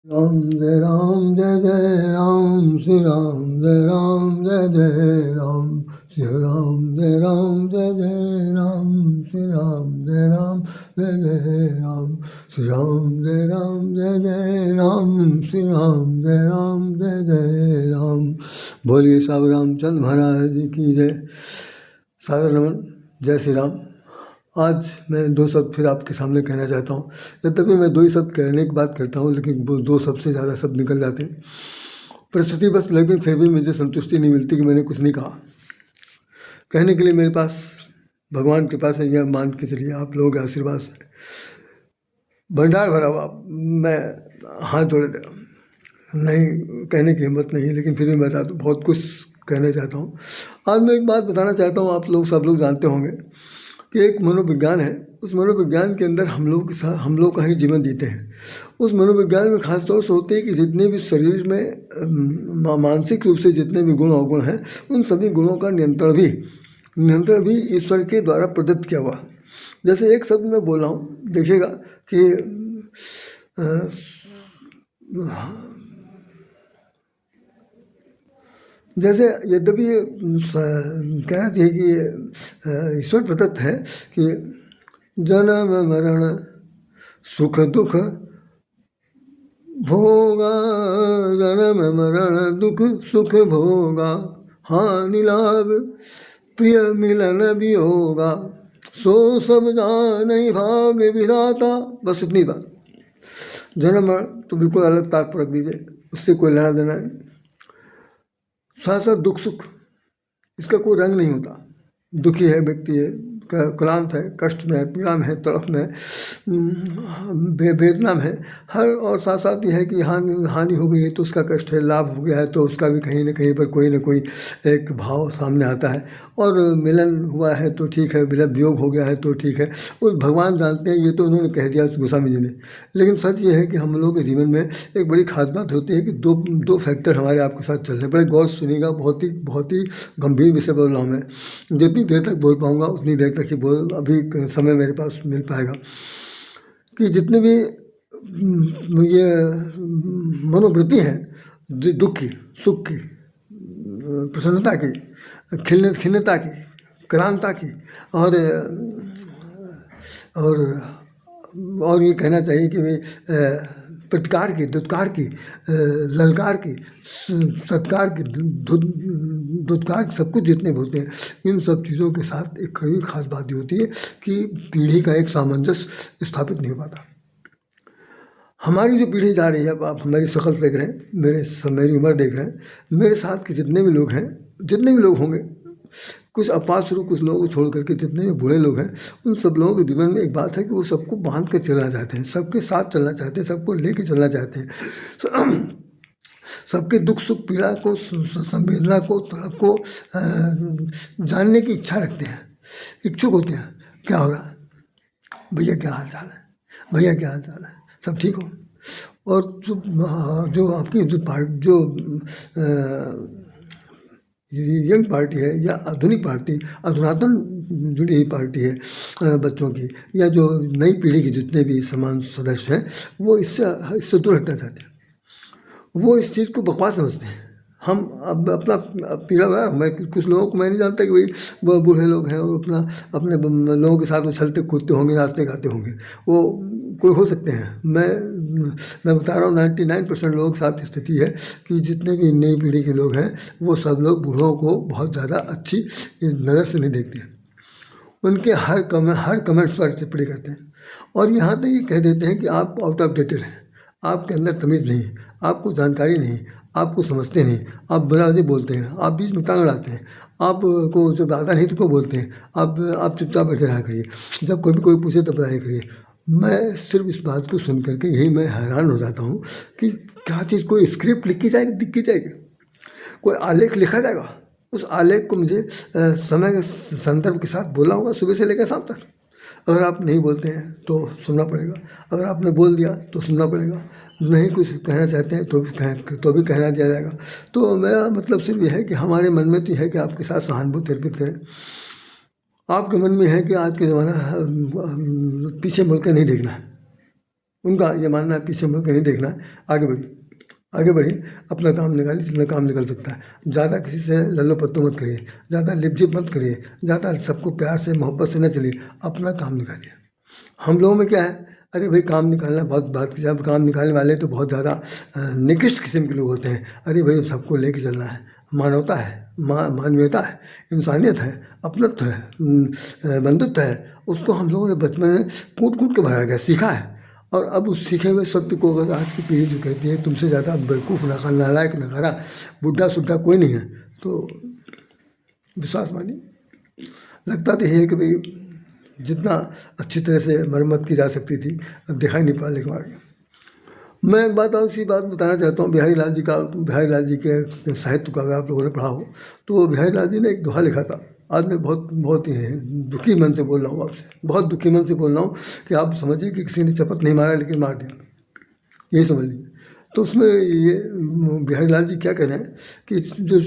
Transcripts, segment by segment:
राम जय राम जय जय राम श्री राम जय राम जय जय राम श्री राम जय राम जय जय राम श्री राम जय राम जय जय राम श्री राम जय राम जय जय राम श्री राम जय राम जय जय राम। बोलिए साहब रामचंद्र महाराज जी की जय। सादर नमन। जय श्री राम। आज मैं दो शब्द फिर आपके सामने कहना चाहता हूँ। यद्यपि मैं दो ही शब्द कहने की बात करता हूँ, लेकिन वो दो शब्द से ज़्यादा शब्द निकल जाते हैं परिस्थिति बस। लेकिन फिर भी मुझे संतुष्टि नहीं मिलती कि मैंने कुछ नहीं कहा। कहने के लिए मेरे पास भगवान के पास है, यह मान के चलिए आप लोगों के आशीर्वाद से भंडार भरा हुआ। मैं हाथ जोड़े दे नहीं, कहने की हिम्मत नहीं, लेकिन फिर भी मैं बहुत कुछ कहना चाहता हूँ। आज मैं एक बात बताना चाहता हूँ। आप लोग सब लोग जानते होंगे कि एक मनोविज्ञान है। उस मनोविज्ञान के अंदर हम लोग का ही जीवन जीते हैं। उस मनोविज्ञान में खास तौर से होते हैं कि जितने भी शरीर में मानसिक रूप से जितने भी गुण अवगुण हैं, उन सभी गुणों का नियंत्रण भी ईश्वर के द्वारा प्रदत्त किया हुआ। जैसे एक शब्द मैं बोल रहा हूँ, देखिएगा कि जैसे यद्यपि कहना चाहिए कि ईश्वर प्रदत्त है कि जन्म मरण सुख दुख भोगा, जन्म मरण दुख सुख भोगा, हानि लाभ प्रिय मिलन भी होगा, सो सब जाने भाग विधाता। बस इतनी बात। जन्म मरण तो बिल्कुल अलग ताक पर रख दीजिए, उससे कोई लेना देना नहीं। साथ साथ दुख सुख, इसका कोई रंग नहीं होता। दुखी है व्यक्ति है, क्लांत है, कष्ट में है, पीड़ा में है, तड़फ में है, वेदना में है हर। और साथ साथ ये है कि हानि हो गई है तो उसका कष्ट है, लाभ हो गया है तो उसका भी कहीं ना कहीं पर कोई ना कोई एक भाव सामने आता है। और मिलन हुआ है तो ठीक है, वियोग हो गया है तो ठीक है। वो भगवान जानते हैं, ये तो उन्होंने कह दिया गोस्वामी जी ने। लेकिन सच ये है कि हम लोगों के जीवन में एक बड़ी खास बात होती है कि दो फैक्टर हमारे आपके साथ चल रहे हैं। बड़े गौर से सुनिएगा, बहुत ही गंभीर विषय बोल रहा हूँ मैं। जितनी देर तक बोल पाऊँगा उतनी देर तक ही अभी समय मेरे पास मिल पाएगा। कि जितने भी ये मनोवृत्ति हैं, दुख की, सुख की, प्रसन्नता की, खिन्नता की, क्रांता की, और ये कहना चाहिए कि भाई प्रतिकार की, दुत्कार की, ललकार की, सत्कार की, दुत्कार की, सब कुछ जितने भी होते हैं, इन सब चीज़ों के साथ एक कड़ी खास बात ये होती है कि पीढ़ी का एक सामंजस्य स्थापित नहीं हो पाता। हमारी जो पीढ़ी जा रही है, अब आप हमारी शक्ल देख रहे हैं, मेरी उम्र देख रहे हैं, मेरे साथ के जितने भी लोग हैं, जितने भी लोग होंगे, कुछ अपात्र कुछ लोगों को छोड़ करके जितने भी बूढ़े लोग हैं, उन सब लोगों के जीवन में एक बात है कि वो सबको बांध के चलना चाहते हैं, सबके साथ चलना चाहते हैं, सबको लेके चलना चाहते हैं। सबके दुख सुख पीड़ा को, संवेदना को, तड़प को जानने की इच्छा रखते हैं, इच्छुक होते हैं। क्या हो रहा है भैया, क्या हाल चाल है भैया, क्या हाल चाल है, सब ठीक हो। और जो आपकी जो यंग पार्टी है या आधुनिक पार्टी, अधुनातन जुड़ी हुई पार्टी है बच्चों की, या जो नई पीढ़ी के जितने भी समान सदस्य हैं, वो इससे दूर हटना चाहते हैं। वो इस चीज़ को बकवास समझते हैं। हम अब अपना पीड़ा मैं कुछ लोगों को मैं नहीं जानता कि भाई वो बूढ़े लोग हैं और अपने लोगों के साथ उछलते कूदते होंगे, नाचते गाते होंगे, वो कोई हो सकते हैं। मैं बता रहा हूँ 99% लोगों के साथ स्थिति है कि जितने भी नई पीढ़ी के लोग हैं, वो सब लोग बूढ़ों को बहुत ज़्यादा अच्छी नज़र से नहीं देखते हैं। उनके हर कमेंट्स पर टिप्पणी करते हैं, और यहाँ तक ये कह देते हैं कि आप आउट ऑफ डेटेड हैं, आपके अंदर तमीज़ नहीं, आपको जानकारी नहीं, आपको समझते नहीं, आप बुराई बोलते हैं, आप बीच में टांग अड़ाते हैं, आपको जब आता नहीं तो को बोलते हैं, आप चुपचाप बैठे रहा करिए, जब कोई पूछे तो बताया करिए। मैं सिर्फ इस बात को सुन करके यही मैं हैरान हो जाता हूँ कि क्या चीज़, कोई स्क्रिप्ट लिखी जाएगी, कोई आलेख लिखा जाएगा। उस आलेख को मुझे समय के संदर्भ के साथ बोला होगा सुबह से लेकर शाम तक। अगर आप नहीं बोलते हैं तो सुनना पड़ेगा, अगर आपने बोल दिया तो सुनना पड़ेगा, नहीं कुछ कहना चाहते हैं तो भी कहना दिया जाएगा। तो मेरा मतलब सिर्फ यह है कि हमारे मन में तो यह है कि आपके साथ सहानुभूति अर्पित करें। आपके मन में है कि आज के ज़माना पीछे मुड़ के नहीं देखना है, उनका ये मानना है पीछे मुड़ के नहीं देखना है, आगे बढ़िए, आगे बढ़िए, अपना काम निकालिए जितना काम निकल सकता है। ज़्यादा किसी से लल्लो पत्तो मत करिए, ज़्यादा लिपजिप मत करिए, ज़्यादा सबको प्यार से मोहब्बत से न चलिए, अपना काम निकालिए। हम लोगों में क्या है, अरे भाई काम निकालना बहुत बात की, जब काम निकालने वाले तो बहुत ज़्यादा निकृष्ट किस्म के लोग होते हैं। अरे भाई सबको लेके चलना है, मानवता है, मानवीयता है, इंसानियत है, अपनत्व है, बंधुत्व है, उसको हम लोगों ने बचपन में कूट कूट के भरा गया, सीखा है। और अब उस सीखे हुए सत्य को अगर आज की पीढ़ी जो कहती है तुमसे ज़्यादा बेवकूफ़, नालायक, नकारा, बुढ़ा सुड्ढा कोई नहीं है, तो विश्वास मानिए। लगता तो यही है कि भाई जितना अच्छी तरह से मरम्मत की जा सकती थी दिखाई नहीं पड़ा, लेकिन आ गया। मैं एक बात और सी बात बताना चाहता हूँ, बिहारी लाल जी का, बिहारी लाल जी के साहित्य का अगर आप लोगों ने पढ़ा हो तो बिहारी लाल जी ने एक दोहा लिखा था। आज मैं बहुत ही दुखी मन से बोल रहा हूँ आपसे, बहुत दुखी मन से बोल रहा हूँ कि आप समझिए कि किसी ने चपत नहीं मारा लेकिन मार दिया, यही समझ लीजिए। तो उसमें ये बिहारी लाल जी क्या कह रहे हैं कि जो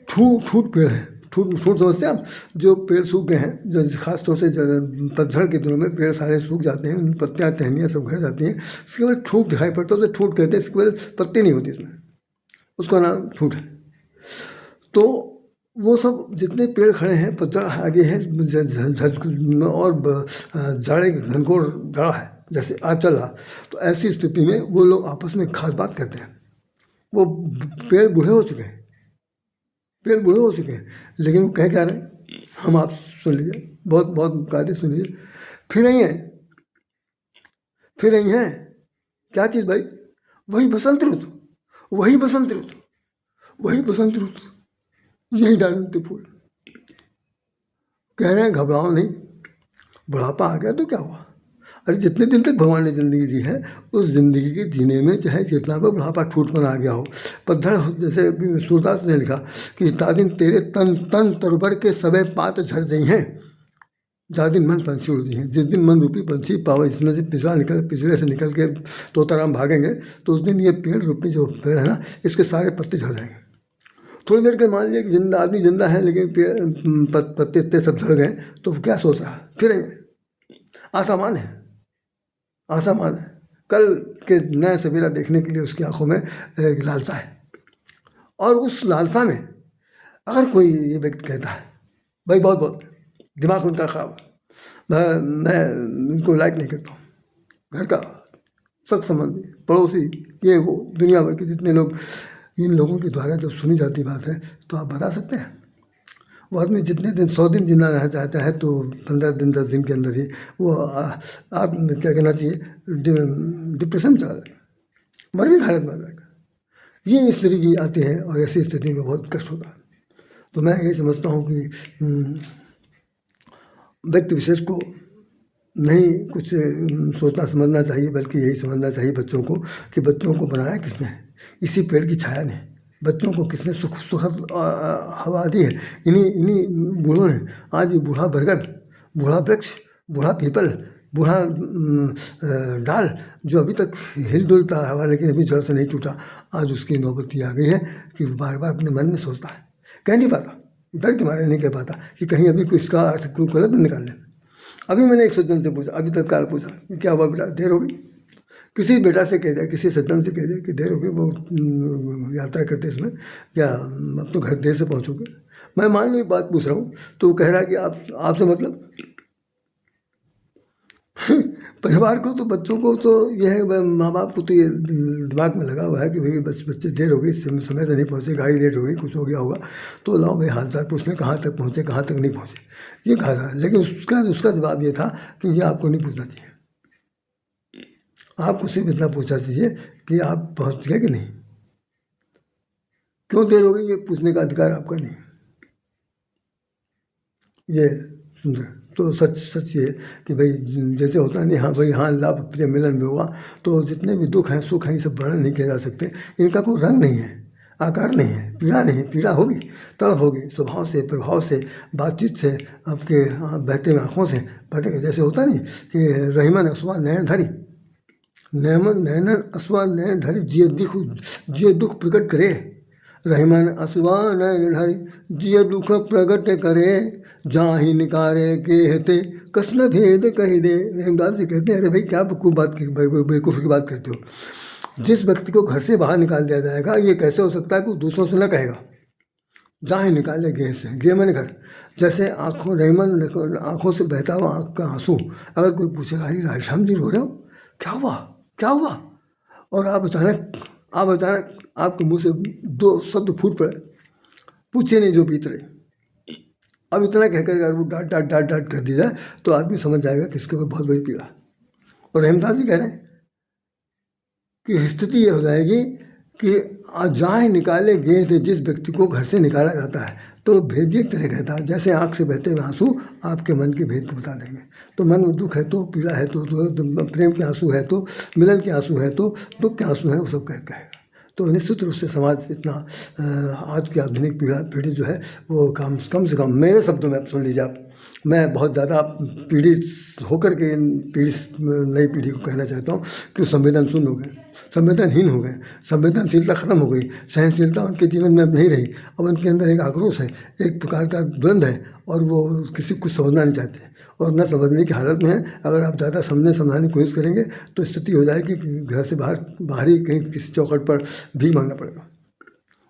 ठूट पेड़ है, ठूट समझते हैं आप, जो पेड़ सूख गए हैं, जो खासतौर से पतझड़ के दिनों में पेड़ सारे सूख जाते हैं, उन पत्तियाँ टहनियाँ सब घट जाती हैं, उसके बाद ठूट दिखाई पड़ता है, उसे ठूट कहते हैं। इसके बाद पत्ती नहीं होती इसमें, उसका नाम ठूट है। तो वो सब जितने पेड़ खड़े हैं, पतझड़ आगे है और जाड़े घनघोर जाड़ा है, जैसे आज चल रहा, तो ऐसी स्थिति में वो लोग आपस में खास बात करते हैं। वो पेड़ बूढ़े हो चुके हैं, पेड़ बूढ़े हो चुके हैं, लेकिन वो कह क्या रहे हैं, हम आप सुन लीजिए, बहुत बहुत कायदे सुन लीजिए। फिर नहीं है, फिर नहीं है, क्या चीज़ भाई, वही बसंत ऋतु, वही बसंत ऋतु, वही बसंत ऋतु, यही डालते फूल। कह रहे हैं घबराओ नहीं, बुढ़ापा आ गया तो क्या हुआ, अरे जितने दिन तक भगवान ने ज़िंदगी दी है उस ज़िंदगी के जीने में चाहे जितना पर बुढ़ापा ठूठपन आ गया हो, पतझड़, जैसे सूरदास ने लिखा कि तादिन तेरे तन तन तरबर के सबे पात झड़ गई हैं, जा दिन मन पंछी उड़ दी हैं। जिस दिन मन रूपी पंछी पावा इसमें से पिछड़े से निकल के तोताराम भागेंगे तो उस दिन ये पेड़ रूपी जो पेड़ है ना, इसके सारे पत्ते झड़ जाएंगे। थोड़ी देर के मान लिया कि जिंदा आदमी जिंदा है, लेकिन पत्ते इतने सब झड़ गए, तो क्या सोच रहा है, फिर आसामान है, आसामान है, कल के नए सवेरा देखने के लिए उसकी आंखों में एक लालसा है। और उस लालसा में अगर कोई ये व्यक्ति कहता है भाई बहुत दिमाग उनका खराब, मैं उनको लाइक नहीं करता हूँ, घर का सख्त संबंधी, पड़ोसी, ये वो, दुनिया भर के जितने लोग, इन लोगों के द्वारा जब सुनी जाती बात है तो आप बता सकते हैं वो आदमी जितने दिन 100 दिन जीना रह चाहता है तो 15 दिन 10 दिन के अंदर ही वो आप क्या कहना चाहिए, डिप्रेशन चला जाएगा, मर भी हालत में आ जाएगा। ये स्थिति आती है और ऐसी स्थिति में बहुत कष्ट होता है। तो मैं ये समझता हूँ कि व्यक्ति विशेष को नहीं कुछ सोचना समझना चाहिए, बल्कि यही समझना चाहिए बच्चों को कि बच्चों को बनाया किसने, इसी पेड़ की छाया ने बच्चों को किसने सुखद हवा दी है, इन्हीं बूढ़ों ने। आज ये बूढ़ा बरगद, बूढ़ा वृक्ष, बूढ़ा पीपल, बूढ़ा डाल जो अभी तक हिल डुलता है लेकिन अभी जड़ से नहीं टूटा, आज उसकी नौबत आ गई है कि बार बार अपने मन में सोचता है, कह नहीं पाता, डर के मारे नहीं कह पाता कि कहीं अभी कोई इसका अर्थ कोई गलत नहीं निकाल ले। अभी मैंने एक सज्जन से पूछा, अभी तत्काल पूछा कि क्या हुआ बेटा, देर हो गई, किसी बेटा से कह दिया, किसी सज्जन से कह दिया कि देर हो गई, वो यात्रा करते इसमें क्या अब तो घर देर से पहुँचोगे। मैं मान लो एक बात पूछ रहा हूँ तो वो कह रहा है कि आपसे मतलब परिवार को तो, बच्चों को तो यह है, माँ बाप को तो ये दिमाग में लगा हुआ है कि भाई बच्चे देर हो गई, समय से नहीं पहुँचे, गाड़ी लेट हो गई, कुछ हो गया होगा, तो लाओ भाई हाल चाल पूछने, कहाँ तक पहुँचे कहाँ तक नहीं पहुँचे, ये कहा था। लेकिन उसका जवाब ये था कि ये आपको नहीं पूछना चाहिए, आपको सिर्फ इतना पूछना चाहिए कि आप पहुँच गए कि नहीं, क्यों देर हो गई ये पूछने का अधिकार आपका नहीं। ये सुंदर तो सच ये कि भाई जैसे होता नहीं, हाँ भाई हाँ लाभ प्रिय मिलन में हुआ, तो जितने भी दुख हैं सुख हैं ये सब वर्णन नहीं किए जा सकते, इनका कोई रंग नहीं है, आकार नहीं है, पीड़ा नहीं, पीड़ा होगी, तड़प होगी, स्वभाव से, प्रभाव से, बातचीत से, आपके बहते आँखों से फटेगा। जैसे होता नहीं कि रहीमन असूआ नैन धरी, नैनन असूआ नैन धरी जिये दुख प्रकट करे, रहीमन असूआ नैन धरी जिये दुख प्रकट करे, जहाँ ही निकारे कहते कसम भेद कही दे। रहीमदास जी कहते हैं, अरे भाई क्या बेवकूफ़ी की बात करते हो। जिस व्यक्ति को घर से बाहर निकाल दिया जाएगा, ये कैसे हो सकता है कि दूसरों से न कहेगा। जहाँ ही निकाले गेह से, गेह मैंने घर, जैसे आँखों रहीमन आँखों से बहता हुआ आँख का आंसू। अगर कोई पूछेगा, अरे राधेश्याम जी रो रहे हो, क्या हुआ क्या हुआ, और आप अचानक आपके मुंह से दो शब्द फूट पड़े, पूछे नहीं जो बीत रहे। अब इतना कहकर अगर वो डांट कर दी जाए तो आदमी समझ जाएगा कि इसके ऊपर बहुत बड़ी पीड़ा। और रहीमदास जी कह रहे हैं कि स्थिति ये हो जाएगी कि जहाँ ही निकाले गेह से, जिस व्यक्ति को घर से निकाला जाता है तो भेद एक तरह कहता है, जैसे आँख से बहते हुए आंसू आपके मन के भेद को बता देंगे। तो मन में दुख है तो, पीड़ा है तो प्रेम के आंसू है तो, मिलन के आंसू है तो, दुख के आंसू है, वो सब कहेगा। तो निश्चित रूप से समाज इतना आज की आधुनिक पीढ़ी जो है वो कम से कम मेरे शब्दों में सुन लीजिए आप, मैं बहुत ज़्यादा पीड़ित होकर के नई पीढ़ी को कहना चाहता हूँ कि संवेदनशील हो गए, संवेदनहीन हो गए, संवेदनशीलता ख़त्म हो गई, सहनशीलता उनके जीवन में अब नहीं रही। अब उनके अंदर एक आक्रोश है, एक प्रकार का द्वंद्व है, और वो किसी को समझना नहीं चाहते और न समझने की हालत में है। अगर आप ज़्यादा समझाने की कोशिश करेंगे तो स्थिति हो जाएगी कि घर से बाहर ही कहीं किसी चौखट पर भीख मांगना पड़ेगा।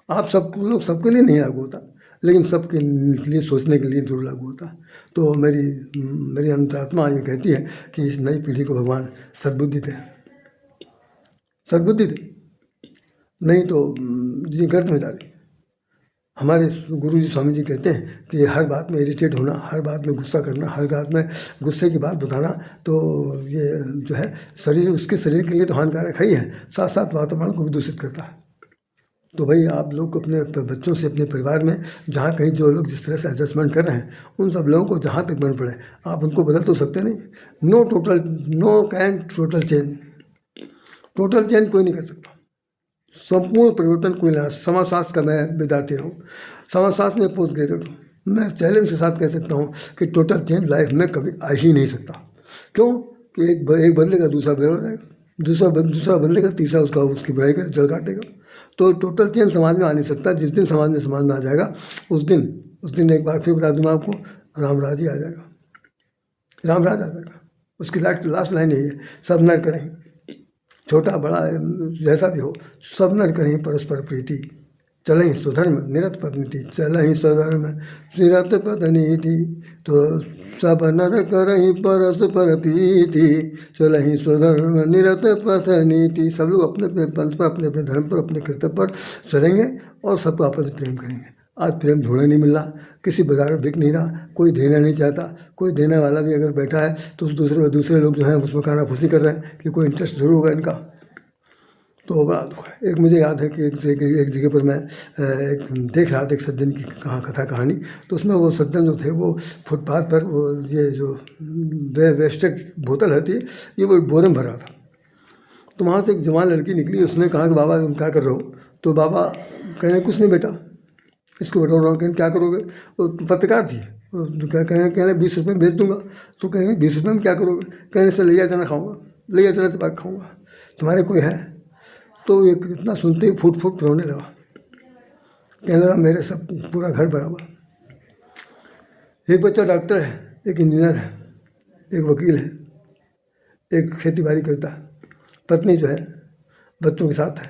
आप सबके लिए नहीं लागू होता, लेकिन सबके लिए सोचने के लिए जरूर लागू होता। तो मेरी अंतरात्मा ये कहती है कि इस नई पीढ़ी को भगवान सद्बुद्धि दे, नहीं तो ये गर्द में डाले। हमारे गुरु जी स्वामी जी कहते हैं कि हर बात में इरिटेट होना, हर बात में गुस्सा करना, हर बात में गुस्से की बात बताना, तो ये जो है उसके शरीर के लिए तो हानिकारक है ही है, साथ साथ वातावरण को भी दूषित करता है। तो भाई आप लोग अपने बच्चों से, अपने परिवार में जहाँ कहीं जो लोग जिस तरह से एडजस्टमेंट कर रहे हैं, उन सब लोगों को जहाँ तक बन पड़े आप उनको बदल तो सकते नहीं। नो कैन टोटल चेंज कोई नहीं कर सकता, संपूर्ण परिवर्तन कोई नहीं। समाजशास्त्र का मैं विद्यार्थी हूँ, समाजशास्त्र में पोस्ट ग्रेजुएट हूँ। मैं चैलेंज के साथ कह सकता हूँ कि टोटल चेंज लाइफ में कभी आ ही नहीं सकता। क्यों कि एक बदलेगा दूसरा बिगड़ जाएगा, दूसरा बदलेगा तीसरा उसकी बुराई कर जल काटेगा। तो टोटल चेंज समाज में आ नहीं सकता। जिस दिन समाज में आ जाएगा उस दिन एक बार फिर बता दूँ आपको, रामराज ही आ जाएगा, रामराज आ जाएगा। उसकी लास्ट लाइन यही है, सब नर करें, छोटा बड़ा जैसा भी हो, सब नर करें परस्पर प्रीति, चलें स्वधर्म निरत पद नीति, चलें स्वधर्म निरत पद नीति। तो सब नर करें परस्पर प्रीति, चलें स्वधर्म निरत पद नीति। सब लोग अपने अपने पंथ पर, अपने अपने धर्म पर, अपने कर्तव्य पर चलेंगे और सबको आपस में प्रेम करेंगे। आज प्रेम ढूंढने नहीं मिल रहा, किसी बाजार में बिक नहीं रहा, कोई देना नहीं चाहता, कोई देने वाला भी अगर बैठा है तो दूसरे लोग जो हैं उसमें कानाफूसी कर रहे हैं कि कोई इंटरेस्ट जरूर होगा इनका। तो बड़ा दुख है। एक मुझे याद है कि एक जगह पर मैं एक देख रहा था एक सज्जन की कहानी। तो उसमें वो सज्जन जो थे वो फुटपाथ पर वो ये जो वेस्टेड बोतल होती है ये वो बोरे में भर रहा था। तो वहाँ से एक जवान लड़की निकली, उसने कहा कि बाबा तुम क्या कर रहे हो? तो बाबा कहने कुछ नहीं बेटा, इसको बैठा रहा हूँ। कहने क्या करोगे? वो पत्रकार थी, तो क्या कहने 20 रुपये में बेच दूंगा। तो कहेंगे 20 रुपये में क्या करोगे? कहने से लिया चना खाऊंगा, लिया चना चपाक खाऊंगा, तुम्हारे कोई है? तो ये इतना सुनते ही फूट रोने लगा, कहने लगा मेरे सब पूरा घर बराबर। एक बच्चा डॉक्टर है, एक इंजीनियर है, एक वकील है, एक खेती बाड़ी करता है, पत्नी जो है बच्चों के साथ है,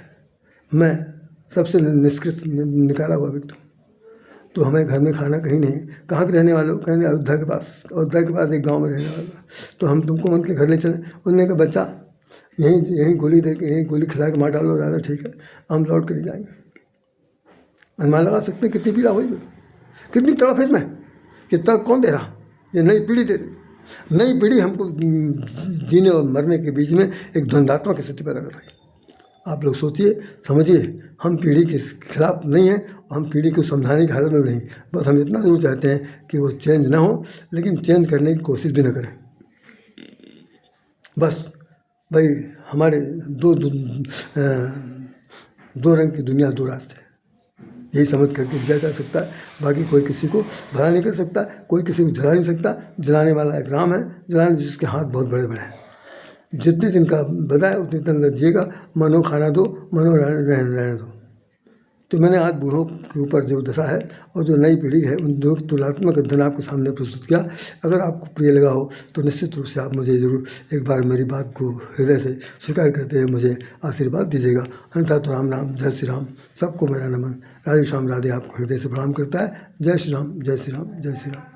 मैं सबसे निष्कृष्ट निकाला हुआ व्यक्ति। तो हमें घर में खाना कहीं नहीं। कहाँ के रहने वाले हो? कहने अयोध्या के पास एक गांव में रहने वाला। तो हम तुमको उनके घर ले चले। उन्होंने कहा बच्चा यहीं गोली दे के, यहीं गोली खिला के मार डालो, ज़्यादा ठीक है, हम लौट कर ही जाएंगे। अनुमान लगा सकते हैं कितनी पीड़ा हुई, कितनी तड़प है इसमें। ये तड़प कौन दे रहा? ये नई पीढ़ी दे रही। नई पीढ़ी हमको जीने और मरने के बीच में एक द्वंद्वात्मक स्थिति पैदा कर रही है। आप लोग सोचिए, समझिए, हम पीढ़ी के खिलाफ नहीं हैं, हम पीढ़ी को समझाने की हालत में नहीं। बस हम इतना जरूर चाहते हैं कि वो चेंज ना हो, लेकिन चेंज करने की कोशिश भी ना करें। बस भाई हमारे दो रंग की दुनिया, दो रास्ते, यही समझ करके जिया जा सकता है। बाकी कोई किसी को भला नहीं कर सकता, कोई किसी को जला नहीं सकता। जलाने वाला एक राम है, जलाने जिसके हाथ बहुत बड़े बड़े हैं। जितने दिन का बताए उतने दिन लग जिएगा। मनो खाना दो, मनो रहने दो। तो मैंने आज बूढ़ों के ऊपर जो दशा है और जो नई पीढ़ी है उन दो तुलनात्मक अध्ययन आपके सामने प्रस्तुत किया। अगर आपको प्रिय लगा हो तो निश्चित रूप से आप मुझे ज़रूर एक बार मेरी बात को हृदय से स्वीकार करते हुए मुझे आशीर्वाद दीजिएगा। अन्यथा तो राम नाम, जय श्री राम। सबको मेरा नमन। राधे श्याम राधे आपको हृदय से प्रणाम करता है। जय श्री राम, जय श्री राम, जय श्री राम।